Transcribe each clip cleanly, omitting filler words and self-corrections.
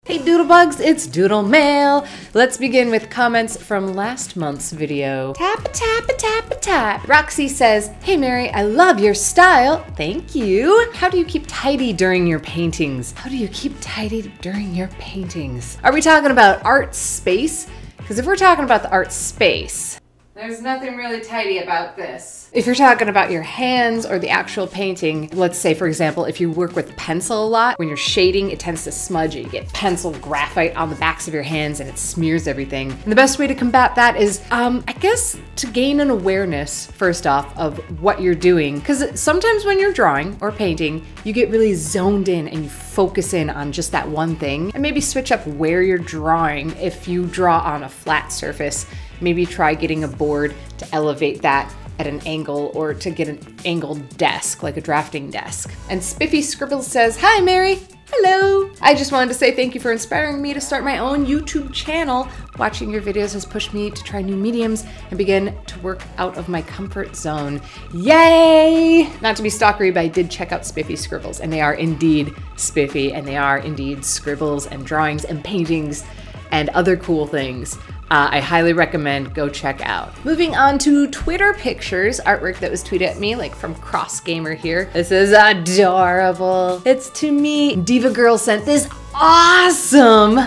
Hey Doodlebugs, it's Doodle Mail. Let's begin with comments from last month's video. Tap-a-tap-a-tap-a-tap. Roxy says, hey Mary, I love your style. Thank you. How do you keep tidy during your paintings? How do you keep tidy during your paintings? Are we talking about art space? Because if we're talking about the art space, there's nothing really tidy about this. If you're talking about your hands or the actual painting, let's say, for example, if you work with pencil a lot, when you're shading, it tends to smudge and you get pencil graphite on the backs of your hands and it smears everything. And the best way to combat that is, I guess, to gain an awareness, first off, of what you're doing. Because sometimes when you're drawing or painting, you get really zoned in and you focus in on just that one thing. And maybe switch up where you're drawing. If you draw on a flat surface, maybe try getting a board to elevate that at an angle, or to get an angled desk, like a drafting desk. And Spiffy Scribbles says, hi Mary, hello. I just wanted to say thank you for inspiring me to start my own YouTube channel. Watching your videos has pushed me to try new mediums and begin to work out of my comfort zone. Yay! Not to be stalkery, but I did check out Spiffy Scribbles, and they are indeed spiffy, and they are indeed scribbles and drawings and paintings and other cool things. I highly recommend go check out. Moving on to Twitter pictures, artwork that was tweeted at me, like from Cross Gamer here. This is adorable. It's to me. Diva Girl sent this awesome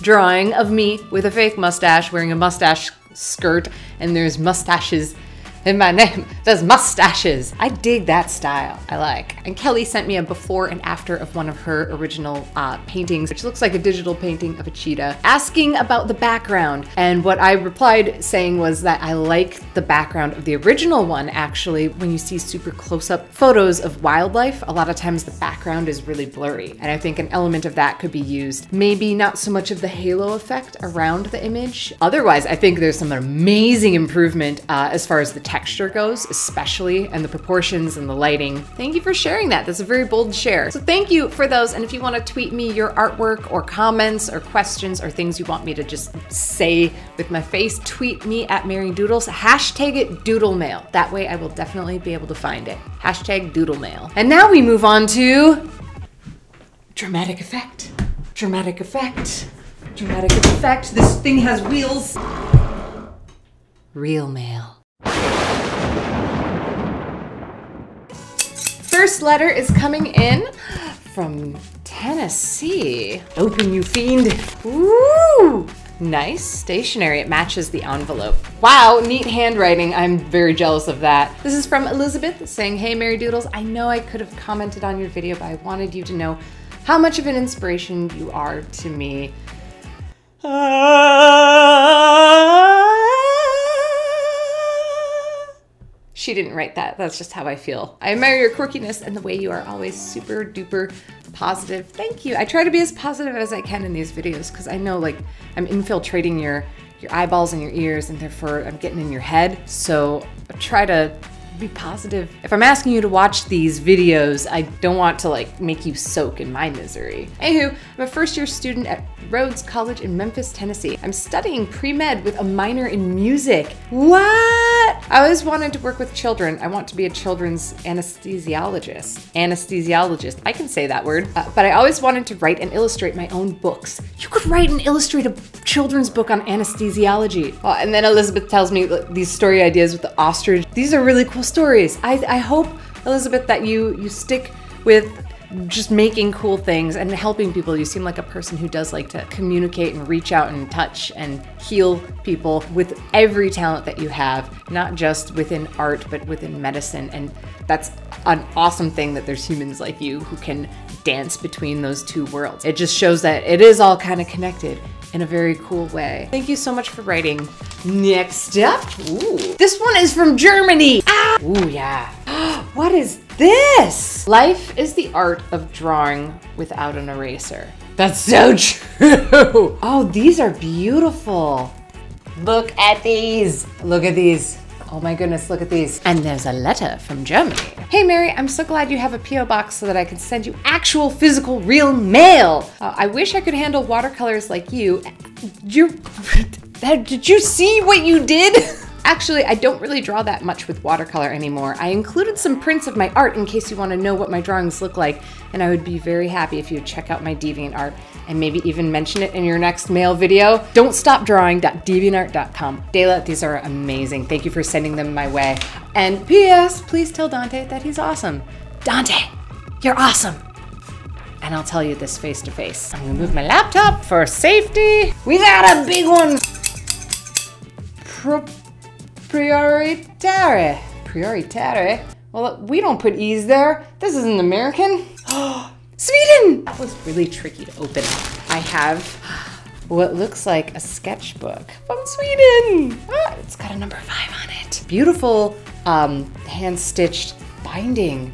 drawing of me with a fake mustache, wearing a mustache skirt, and there's mustaches in my name. There's mustaches. I dig that style. I like. And Kelly sent me a before and after of one of her original paintings, which looks like a digital painting of a cheetah, asking about the background. And what I replied saying was that I like the background of the original one. Actually, when you see super close-up photos of wildlife, a lot of times the background is really blurry. And I think an element of that could be used. Maybe not so much of the halo effect around the image. Otherwise, I think there's some amazing improvement as far as the texture goes, especially, and the proportions and the lighting. Thank you for sharing that. That's a very bold share. So thank you for those. And if you want to tweet me your artwork or comments or questions or things you want me to just say with my face, tweet me at Mary Doodles. Hashtag it Doodle Mail. That way I will definitely be able to find it. Hashtag Doodle Mail. And now we move on to dramatic effect. Dramatic effect. Dramatic effect. This thing has wheels. Real mail. First letter is coming in from Tennessee. Open, you fiend. Ooh, nice stationery. It matches the envelope. Wow, neat handwriting. I'm very jealous of that. This is from Elizabeth saying, hey Mary Doodles, I know I could have commented on your video, but I wanted you to know how much of an inspiration you are to me. She didn't write that. That's just how I feel. I admire your quirkiness and the way you are always super duper positive. Thank you. I try to be as positive as I can in these videos because I know like I'm infiltrating your eyeballs and your ears, and therefore I'm getting in your head. So I try to be positive. If I'm asking you to watch these videos, I don't want to like make you soak in my misery. Anywho, I'm a first-year student at Rhodes College in Memphis, Tennessee. I'm studying pre-med with a minor in music. What? I always wanted to work with children. I want to be a children's anesthesiologist. Anesthesiologist. I can say that word. But I always wanted to write and illustrate my own books. You could write and illustrate a children's book on anesthesiology. And then Elizabeth tells me these story ideas with the ostrich. These are really cool stories. I hope, Elizabeth, that you stick with just making cool things and helping people. You seem like a person who does like to communicate and reach out and touch and heal people with every talent that you have, not just within art, but within medicine. And that's an awesome thing that there's humans like you who can dance between those two worlds. It just shows that it is all kind of connected in a very cool way. Thank you so much for writing. Next up, ooh, this one is from Germany. Ah! Ooh, yeah. What is this? Life is the art of drawing without an eraser. That's so true. Oh, these are beautiful. Look at these. Look at these. Oh my goodness, look at these. And there's a letter from Germany. Hey Mary, I'm so glad you have a P.O. box so that I can send you actual physical real mail. I wish I could handle watercolors like you. Did you see what you did? Actually, I don't really draw that much with watercolor anymore. I included some prints of my art in case you want to know what my drawings look like, and I would be very happy if you would check out my DeviantArt and maybe even mention it in your next mail video. don'tstopdrawing.deviantart.com. Dayla, these are amazing. Thank you for sending them my way. And P.S., please tell Dante that he's awesome. Dante, you're awesome. And I'll tell you this face to face. I'm gonna move my laptop for safety. We got a big one. Prioritare. Prioritare? Well, we don't put E's there. This isn't American. Sweden! That was really tricky to open. I have what looks like a sketchbook from Sweden. Ah, it's got a number 5 on it. Beautiful hand-stitched binding.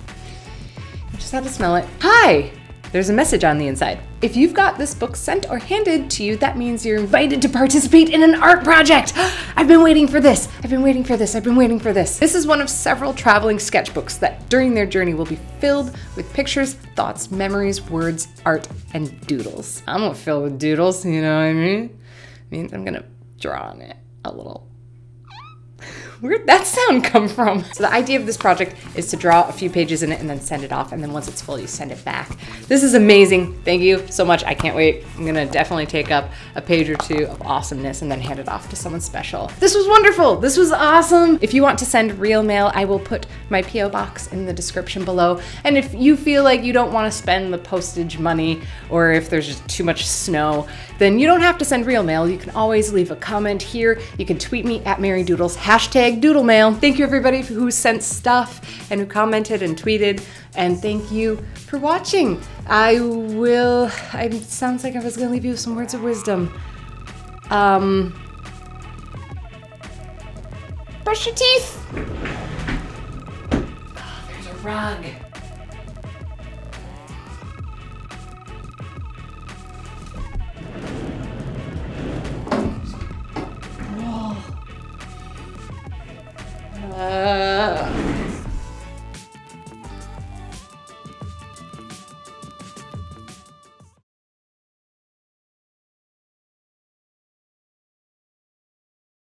I just had to smell it. Hi! There's a message on the inside. If you've got this book sent or handed to you, that means you're invited to participate in an art project. I've been waiting for this. I've been waiting for this. I've been waiting for this. This is one of several traveling sketchbooks that during their journey will be filled with pictures, thoughts, memories, words, art, and doodles. I'm gonna fill with doodles, you know what I mean? It means I'm gonna draw on it a little. Where'd that sound come from? So the idea of this project is to draw a few pages in it and then send it off, and then once it's full, you send it back. This is amazing. Thank you so much. I can't wait. I'm gonna definitely take up a page or two of awesomeness and then hand it off to someone special. This was wonderful. This was awesome. If you want to send real mail, I will put my P.O. box in the description below. And if you feel like you don't want to spend the postage money, or if there's just too much snow, then you don't have to send real mail. You can always leave a comment here. You can tweet me at MaryDoodles, #DoodleMail. Thank you everybody who sent stuff and who commented and tweeted, and thank you for watching. It sounds like I was gonna leave you with some words of wisdom. Brush your teeth. Oh, there's a rug. Whoa.